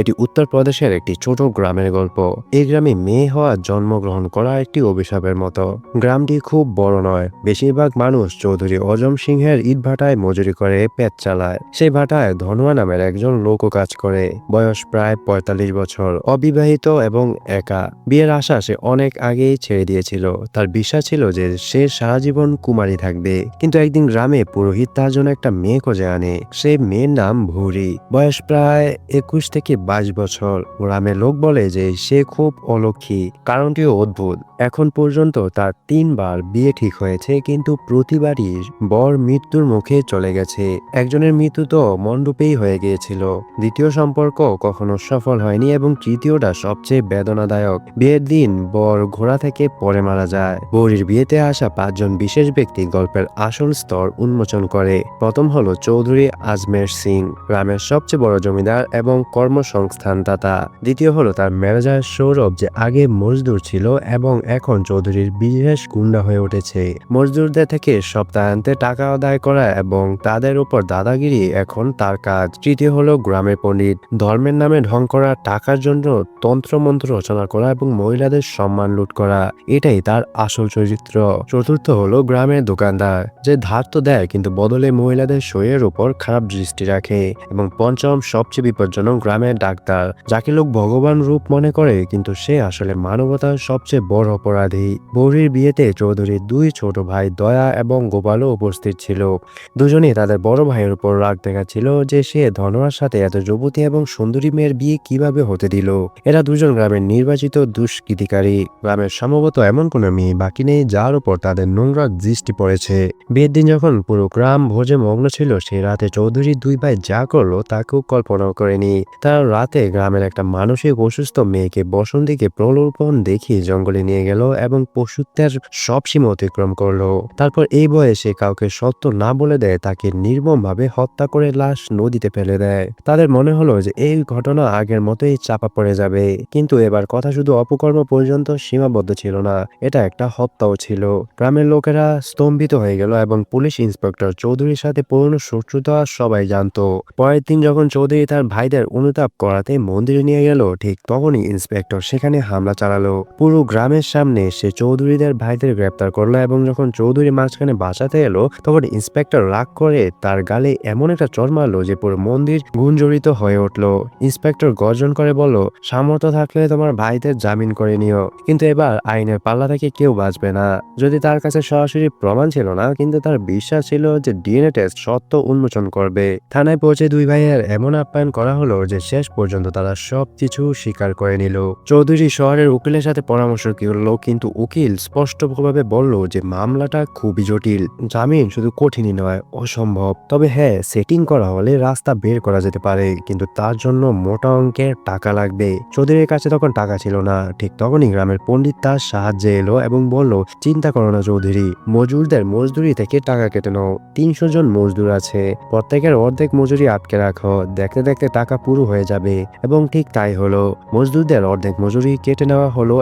এটি উত্তরপ্রদেশের একটি ছোট গ্রামের গল্প। এই গ্রামে মেয়ে হওয়া জন্মগ্রহণ করা একটি অভিশাপের মতো। গ্রামটি খুব বড় নয়, বেশিরভাগ মানুষ চৌধুরী অজম সিংহের ইটভাটায় মজুরি করে পেট চালায়। সেই ভাটায় ধনুয়া নামের একজন লোকও কাজ করে। বয়স প্রায় ৪৫ বছর, অবিবাহিত এবং একা। বিয়ের আশা সে অনেক আগেই ছেড়ে দিয়েছিল। তার বিশ্বাস ছিল যে সে সারা জীবন কুমারী থাকবে। কিন্তু একদিন গ্রামে পুরোহিত তার জন্য একটা মেয়ে খুঁজে আনে। সেই মেয়ের নাম ভুরি। বয়স প্রায় ২১ থেকে ২২ বছর। গ্রামের লোক বলে যে সে খুব অলক্ষী। কারণটিও অদ্ভুত। এখন পর্যন্ত তার ৩ বার বিয়ে ঠিক হয়েছে, কিন্তু প্রতিবারই বর মৃত্যুর মুখে চলে গেছে। একজনের মৃত্যু তো মণ্ডপেই হয়ে গিয়েছিল, দ্বিতীয় সম্পর্ক কখনো সফল হয়নি এবং তৃতীয়টা সবচেয়ে বেদনাদায়ক। বিয়ের দিন বর ঘোড়া থেকে পড়ে মারা যায়। বৌরির বিয়েতে আসা ৫ জন বিশেষ ব্যক্তি গল্পের আসল স্তর উন্মোচন করে। প্রথম হলো চৌধুরী আজমের সিং, গ্রামের সবচেয়ে বড় জমিদার এবং কর্মসংস্থানদাতা। দ্বিতীয় হলো তার ম্যানেজার সৌরভ, যে আগে মজদুর ছিল এবং এখন চৌধুরীর বিশেষ গুন্ডা হয়ে উঠেছে। মজদুরদের থেকে সপ্তাহান্তে টাকা আদায় করা এবং তাদের উপর দাদাগিরি এখন তার কাজ। তৃতীয় হলো গ্রামের পণ্ডিত, ধর্মের নামে ঢং করা, টাকার জন্য তন্ত্রমন্ত্র রচনা করা এবং মহিলাদের সম্মান লুট করা, এটাই তার আসল চরিত্র। চতুর্থ হলো গ্রামের দোকানদার, যে ধার তো দেয় কিন্তু বদলে মহিলাদের শরীরের উপর খারাপ দৃষ্টি রাখে। এবং পঞ্চম সবচেয়ে বিপজ্জনক গ্রামের ডাক্তার, যাকে লোক ভগবান রূপ মনে করে কিন্তু সে আসলে মানবতার সবচেয়ে বড় অপরাধী। বৌরির বিয়েতে চৌধুরীর ২ ছোট ভাই দয়া এবং গোপালও উপস্থিত ছিল। দুজনেই তাদের বড় ভাইয়ের উপর রাগ দেখাচ্ছিল যে সে ধনোয়ার সাথে এত যুবতী এবং সুন্দরী মেয়ের বিয়ে কিভাবে হতে দিল। এরা দুজন গ্রামের নির্বাচিত দুষ্কৃতিকারী। গ্রামের সম্ভবত এমন কোনো মেয়ে বাকি নেই যার উপর তাদের নোংরা দৃষ্টি পড়েছে। বিয়ের দিন যখন পুরো গ্রাম ভোজে মগ্ন ছিল, সেই রাতে চৌধুরীর ২ ভাই যা করলো তা কেউ কল্পনাও করেনি। তারা রাতে গ্রামের একটা মানসিক অসুস্থ মেয়েকে বসন্তীকে প্রলোভন দেখিয়ে জঙ্গলে নিয়ে গেল এবং পশুত্বের সব সীমা অতিক্রম করলো। তারপর এই বয়সে কাউকে সত্য না বলে দেয়, তাকে নির্মমভাবে হত্যা করে লাশ নদীতে ফেলে দেয়। তাদের মনে হলো যে এই ঘটনা আগের মতোই চাপা পড়ে যাবে, কিন্তু এবার কথা শুধু অপকর্ম পর্যন্ত সীমাবদ্ধ ছিল না, এটা একটা হত্যাও ছিল। গ্রামের লোকেরা স্তম্ভিত হয়ে গেল এবং পুলিশ ইন্সপেক্টর চৌধুরীর সাথে পুরনো শত্রুতা সবাই জানতো। পরের দিন যখন চৌধুরী তার ভাইদের অনুতাপ করাতে মন্দিরে নিয়ে গেল, ঠিক তখনই ইন্সপেক্টর সেখানে হামলা চালালো। পুরো গ্রামের সামনে সে চৌধুরীদের ভাইদের গ্রেপ্তার করলো এবং যখন চৌধুরী মাঝখানে বাঁচাতে এলো, তখন ইন্সপেক্টর রাগ করে তার গালে এমন একটা চড় মারলো যে পুরো মন্দির গুঞ্জরিত হয়ে উঠলো। ইন্সপেক্টর গর্জন করে বলল, সামর্থ্য থাকলে তোমার ভাইদের জামিন করে নিও, কিন্তু এবার আইনের পাল্লা থেকে কেউ বাঁচবে না। যদি তার কাছে সরাসরি প্রমাণ ছিল না, কিন্তু তার বিশ্বাস ছিল যে ডিএনএ টেস্ট সত্য উন্মোচন করবে। থানায় পৌঁছে ২ ভাইয়ের এমন আপ্যায়ন করা হলো যে শেষ পর্যন্ত তারা সবকিছু স্বীকার করে নিল। চৌধুরী শহরের উকিলের সাথে পরামর্শ করলো, কিন্তু উকিল স্পষ্টভাবে বলল যে মামলাটা খুবই জটিল, জামিন শুধু কঠিনই নয়, অসম্ভব। তবে হ্যাঁ, সেটিং করা হলে রাস্তা বের করা যেতে পারে, কিন্তু তার জন্য মোটা অঙ্কের টাকা লাগবে। চৌধুরীর কাছে তখন টাকা ছিল না। ঠিক তখনই গ্রামের পণ্ডিত তার সাহায্যে এলো এবং বলল, চিন্তা করো না চৌধুরী, মজুরদের মজদুরি থেকে টাকা কেটে নাও। ৩০০ জন মজদুর আছে, প্রত্যেকের অর্ধেক মজুরি আটকে রাখো, দেখতে দেখতে টাকা পুরো হয়ে যাবে। এবং ঠিক তাই হলো। মজদুরদের অর্ধেক মজুরি কেটে নেওয়া হলো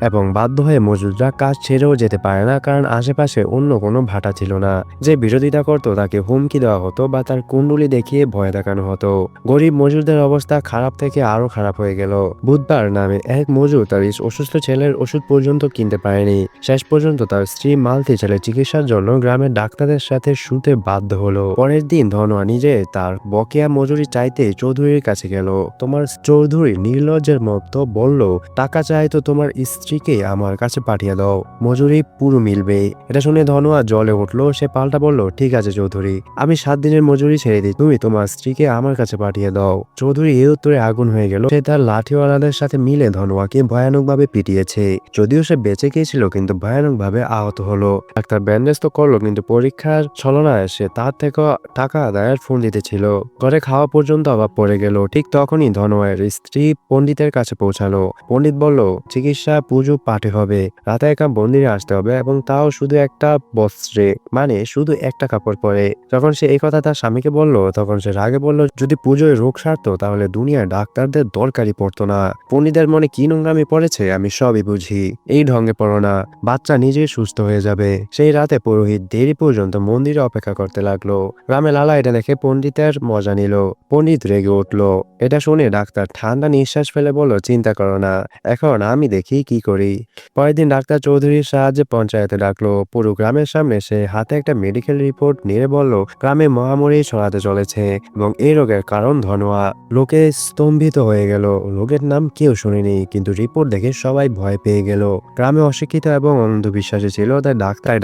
এবং বাধ্য হয়ে মজুররা কাজ ছেড়েও যেতে পারে না, কারণ আশেপাশে অন্য কোনো ভাটা ছিল না। যে বিরোধিতা করত তাকে হুমকি দেওয়া হতো বা তার কুণ্ডুলি দেখিয়ে ভয় দেখানো হতো। গরিব মজুরদের অবস্থা খারাপ থেকে আরো খারাপ হয়ে গেল। বুধবার নামে এক মজুর তার অসুস্থ ছেলের ওষুধ পর্যন্ত কিনতে পারেনি। শেষ পর্যন্ত তার স্ত্রী মালতী ছেলের চিকিৎসার জন্য গ্রামের ডাক্তারদের সাথে শুতে বাধ্য হলো। পরের দিন ধনোয়া নিজে তার বকেয়া মজুরি চাইতে চৌধুরীর কাছে গেল। তোমার চৌধুরী নির্লজ্জের মতো বলল, টাকা চাই তো তোমার স্ত্রীকে আমার কাছে পাঠিয়ে দাও, মজুরি পুরো মিলবে। এটা শুনে ধনোয়া জ্বলে উঠলো। সে পাল্টা বলল, ঠিক আছে চৌধুরী, আমি ৭ দিনের মজুরি ছেড়ে দিই, তুমি তোমার স্ত্রীকে আমার কাছে পাঠিয়ে দাও। চৌধুরী এই উত্তরে আগুন হয়ে গেল। সে তার লাঠিওয়ালাদের সাথে মিলে ধনোয়াকে ভয়ানকভাবে পিটিয়েছে। যদিও সে বেঁচে গিয়েছিল, কিন্তু ভয়ানকভাবে আহত হলো। ডাক্তার ব্যান্ডেজ তো করলো, কিন্তু পরীক্ষার ছলনায় সে তার থেকে টাকা আদায়ের ফোন দিতেছিল। ঘরে খাওয়া পর্যন্ত অভাব পড়ে গেল। ঠিক তখনই ধনোয়ার স্ত্রী পণ্ডিতের কাছে পৌঁছালো। পণ্ডিত বলল, চিকিৎসা পুজো পাঠে হবে, রাতে একা মন্দিরে আসতে হবে, এবং তাও শুধু একটা বস্ত্রে, মানে শুধু একটা কাপড় পরে। যখন সে এই কথা তার স্বামীকে বলল, তখন সে রাগে বলল, যদি পুজোয় রোগ সারতো তাহলে দুনিয়ায় ডাক্তারদের দরকারই পড়তো না। পণ্ডিতের মনে কি নোংরামি পড়েছে আমি সবই বুঝি। এই ঢঙ্গে পড়ো না, বাচ্চা নিজেই সুস্থ হয়ে যাবে। সেই রাতে পুরোহিত দেরি পর্যন্ত মন্দিরে অপেক্ষা করতে লাগলো। গ্রামে লালা এটা দেখে পণ্ডিতের মজা নিল। পণ্ডিত রেগে উঠলো এটা শুনে ডাক্তার ঠান্ডা নিঃশ্বাস ফেলে বলল, চিন্তা করো না, এখন আমি দেখি কি করি। পরের দিন ডাক্তার চৌধুরীর সাহায্যে পঞ্চায়েতে ডাকলো। পুরো গ্রামের সামনে সে হাতে একটা মেডিকেল রিপোর্ট নিয়ে বলল, গ্রামে মহামারী ছড়াতে চলেছে এবং এই রোগের কারণ ধনোয়া। লোকে স্তম্ভিত হয়ে গেল। রোগের নাম কেউ শুনেনি, কিন্তু রিপোর্ট দেখে সবাই ভয় পেয়ে গেল। গ্রামে অশিক্ষিত এবং অন্ধবিশ্বাসী ছিল, তাই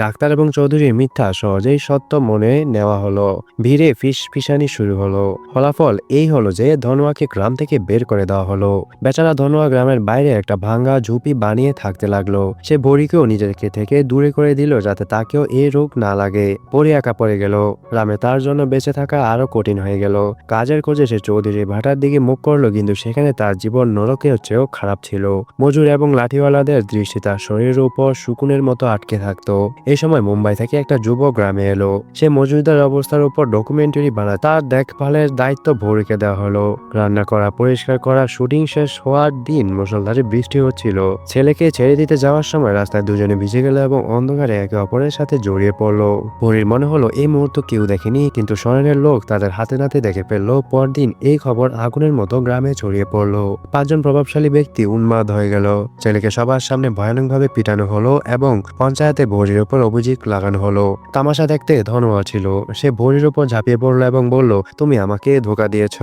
ডাক্তার এবং চৌধুরীর মিথ্যা সহজেই সত্য মনে নেওয়া হলো। ভিড়ে ফিসফিসানি শুরু হলো। ফলাফল এই হলো যে ধনোয়াকে গ্রাম থেকে বের করে দেওয়া হলো। বেচারা ধনোয়া গ্রামের বাইরে একটা ভাঙ্গা ঝুপি বানিয়ে থাকতে লাগলো। সে বড়িকেও নিজেকে থেকে দূরে করে দিল, যাতে তাকেও এই রোগ না লাগে। বড়ি একা পড়ে গেল। গ্রামে তার জন্য বেঁচে থাকা আরো কঠিন হয়ে গেল। কাজের খোঁজে সে চৌধুরী ভাটার দিকে মুখ করলো, কিন্তু সেখানে তার জীবন নরকের চেয়েও খারাপ ছিল। মজুর এবং লাঠিওয়ালাদের দৃষ্টি তার শরীরের উপর শুকুনের মতো আটকে থাকতো। এই সময় মুম্বাই থেকে একটা যুবক গ্রামে এলো। সে মজুরদার অবস্থার উপর ডকুমেন্টারি বানায়। তার দেখভালের দায়িত্ব ভোরকে দেওয়া হলো। রান্না করা, পরিষ্কার করা। শুটিং শেষ হওয়ার দিন মুষলধারে বৃষ্টি হচ্ছিল। ছেলেকে ছেড়ে দিতে যাওয়ার সময় রাস্তায় দুজনে ভিজে গেল এবং অন্ধকারে একে অপরের সাথে জড়িয়ে পড়লো। ভোরের মনে হলো এই মুহূর্ত কেউ দেখেনি, কিন্তু শহরের লোক তাদের হাতে নাতে দেখে ফেললো। পরদিন এই খবর আগুনের মতো গ্রামে ছড়িয়ে পড়লো। 5 জন প্রভাবশালী ব্যক্তি উন্মাদ হয়ে গেল। ছেলেকে সবার সামনে ভয়ানকভাবে পিটানো হলো এবং পঞ্চায়েতে ভোরের উপর অভিযোগ লাগানো হলো। তামাশা দেখতে ধনোয়া ছিল। সে ভোরের উপর ঝাঁপিয়ে পড়লো এবং বলল, তুমি আমাকে ধোঁকা দিয়েছ,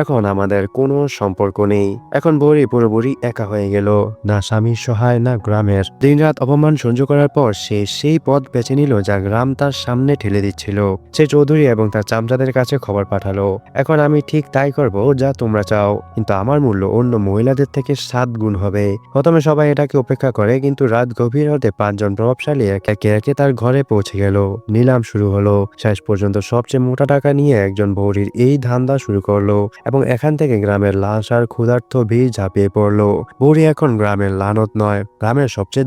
এখন আমাদের কোনো সম্পর্ক নেই। এখন ভোরি পুরোপুরি একা হয়ে গেল। না স্বামীর সহায়, না গ্রামের। দিনরাত অপমান সহ্য করার পর সে সেই পথ বেছে নিল যা গ্রাম তার সামনে ঠেলে দিচ্ছিল। সে চৌধুরী এবং তার চামচাদের কাছে খবর পাঠালো, এখন আমি ঠিক তাই করব যা তোমরা চাও, কিন্তু আমার মূল্য অন্য মহিলাদের থেকে 7 গুণ হবে। প্রথমে সবাই এটাকে উপেক্ষা করে, কিন্তু রাত গভীর হতে 5 জন প্রভাবশালী একে একে তার ঘরে পৌঁছে গেল। নিলাম শুরু হলো। শেষ পর্যন্ত সবচেয়ে মোটা টাকা নিয়ে একজন ভৌরির এই ধান্দা শুরু করলো এবং এখান থেকে গ্রামের লাশ আর ক্ষুধার্ত ভিড় ঝাঁপিয়ে পড়লো। ভৌরি এখন গ্রামের লানত নয়, গ্রামের সবচেয়ে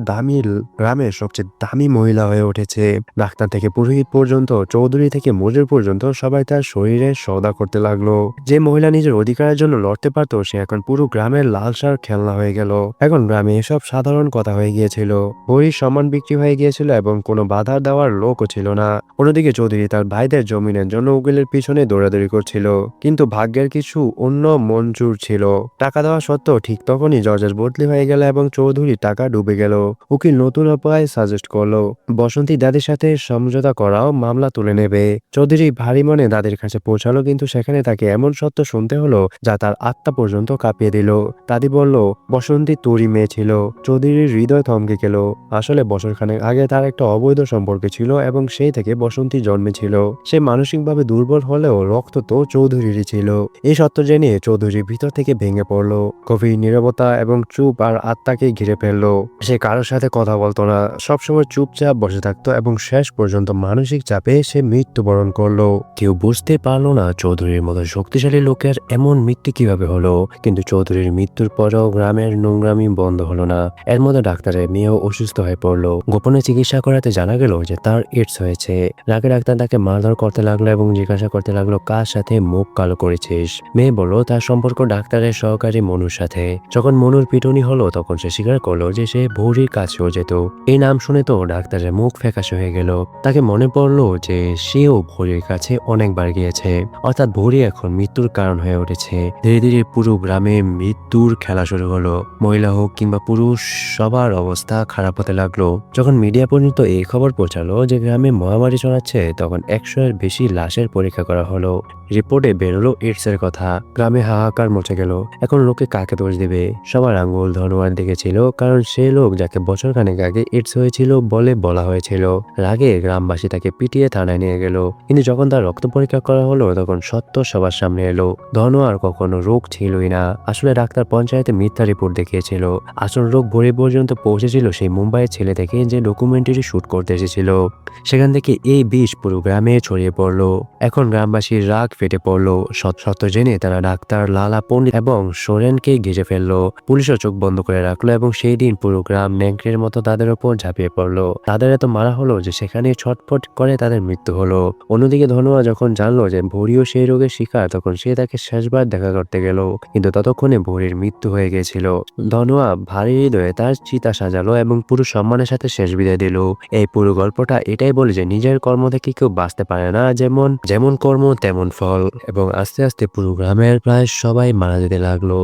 দামি মহিলা হয়ে উঠেছে। ডাক্তার থেকে পুরোহিত পর্যন্ত, চৌধুরী থেকে মজুর পর্যন্ত সবাই তার শরীরে সওদা করতে লাগলো। যে মহিলা নিজের অধিকারের জন্য লড়তে পারতো, সে এখন পুরো গ্রামের লালসার খেলনা হয়ে গেল। এখন গ্রামে এসব সাধারণ কথা হয়ে গিয়েছিল। ভৌরির সম্মান বিক্রি হয়ে গিয়েছিল এবং কোনো বাধা দেওয়ার লোকও ছিল না। অন্যদিকে চৌধুরী তার ভাইদের জমিনের জন্য উকিলের পিছনে দৌড়াদৌড়ি করছিল, কিন্তু ভাগ্যের কিছু অন্য মঞ্জুর ছিল। টাকা দেওয়া সত্ত্বেও ঠিক তখনই জজের বদলি হয়ে গেল এবং চৌধুরী টাকা ডুবে গেল। উকিল নতুন উপায় সাজেস্ট করলো, বসন্তী দাদির সাথে সমঝোতা করাও, মামলা তুলে নেবে। চৌধুরী ভারী মনে দাদির কাছে পৌঁছালো, কিন্তু সেখানে তাকে এমন সত্য শুনতে হলো যা তার আত্মা পর্যন্ত কাঁপিয়ে দিল। দাদি বলল, বসন্তী তোরই মেয়ে ছিল। চৌধুরীর হৃদয় থমকে গেল। আসলে বছরখানেক আগে তার একটা অবৈধ সম্পর্ক ছিল এবং সেই থেকে বসন্তী জন্মেছিল। সে মানসিকভাবে দুর্বল হলেও রক্ত তো চৌধুরীরই ছিল। এই সত্য জেনে চৌধুরী ভিতর থেকে ভেঙে পড়লো। গভীর নীরবতা এবং চুপ আর আত্মাকে ঘিরে ফেললো। সে কারোর সাথে কথা বলতো না, সবসময় চুপচাপ বসে থাকতো এবং শেষ পর্যন্ত মানসিক চাপে সে মৃত্যুবরণ করলো। কেউ বুঝতে পারলো না চৌধুরীর মতো শক্তিশালী লোকের এমন মৃত্যু কিভাবে হলো, কিন্তু চৌধুরীর মৃত্যুর পরেও গ্রামের নোংরামি বন্ধ হলো না। এর মধ্যে ডাক্তারের মেয়েও অসুস্থ হয়ে পড়লো। গোপনে চিকিৎসা করাতে জানা গেল যে তার এইডস হয়েছে। রাগে ডাক্তার তাকে মারধর করতে লাগলো এবং জিজ্ঞাসা করতে লাগলো, কার সাথে মুখ কালো করেছিস। মেয়ে বলল তার সম্পর্ক ডাক্তারের সহকারী মনুর সাথে। যখন মনুর পিটুনি হলো তখন সে স্বীকার করলো যে সে ভৌরির কাছেও যেত। এই নাম শুনে তো ডাক্তারের মুখ ফ্যাকাশে হয়ে গেল। তাকে মনে পড়লো যে সেও ভৌরির কাছে অনেকবার গিয়েছে, অর্থাৎ ভৌরি এখন মৃত্যুর কারণ হয়ে উঠেছে। ধীরে ধীরে পুরো গ্রামে মৃত্যুর খেলা শুরু হলো। মহিলা হোক কিংবা পুরুষ, সবার অবস্থা খারাপ হতে লাগলো। যখন মিডিয়া পর্যন্ত এই খবর পৌঁছালো যে গ্রামে মহামারী ছড়াচ্ছে, তখন 100-এর বেশি লাশের পরীক্ষা করা হলো। রিপোর্টে বেরোলো এইডস এর কথা। গ্রামে হাহাকার মচে গেল। এখন লোকে কাকে দোষ দেবে? সবার আঙ্গুল ধনোয়ার দিকে ছিল, কারণ সে লোক যাকে বছরখানেক আগে এইডস হয়েছিল বলে বলা হয়েছিল। রাগে গ্রামবাসী তাকে পিটিয়ে থানায় নিয়ে গেল, কিন্তু যখন তার রক্ত পরীক্ষা করা হলো তখন সত্য সবার সামনে এলো। ধনোয়ার কখনো রোগ ছিলই না। আসলে ডাক্তার পঞ্চায়েতে মিথ্যা রিপোর্ট দেখিয়েছিল। আসল রোগ ভোরে পর্যন্ত পৌঁছেছিল সেই মুম্বাইয়ের ছেলে থেকে, যে ডকুমেন্টারি শুট করতে এসেছিল। সেখান থেকে এই বিষ পুরো গ্রামে ছড়িয়ে পড়লো। এখন গ্রামবাসীর রাগ ফেটে পড়লো। সত্য জেনে তারা ডাক্তার, লালা পণ্ডিত এবং সোরেনকে ঘিরে ফেললো। পুলিশও চোখ বন্ধ করে রাখলো এবং সেই দিন পুরো গ্রাম নেংড়ের মতো তাদের ওপর ঝাঁপিয়ে পড়লো। তাদের এত মারা হলো যে সেখানে ছটফট করে তাদের মৃত্যু হলো। অন্যদিকে ধনোয়া যখন জানলো যে ভৌরিও সেই রোগের শিকার, তখন সে তাকে শেষবার দেখা করতে গেল, কিন্তু ততক্ষণে ভৌরির মৃত্যু হয়ে গিয়েছিল। ধনোয়া ভারী হৃদয়ে তার চিতা সাজালো এবং পুরো সম্মানের সাথে শেষ বিদায় দিল। এই পুরো গল্পটা এটাই বলে যে নিজের কর্ম থেকে কেউ বাঁচতে পারে না, যেমন কর্ম তেমন ফল। এবং আস্তে আস্তে পুরো গ্রামের গ্রামের প্রায় সবাই মারা যেতে লাগলো।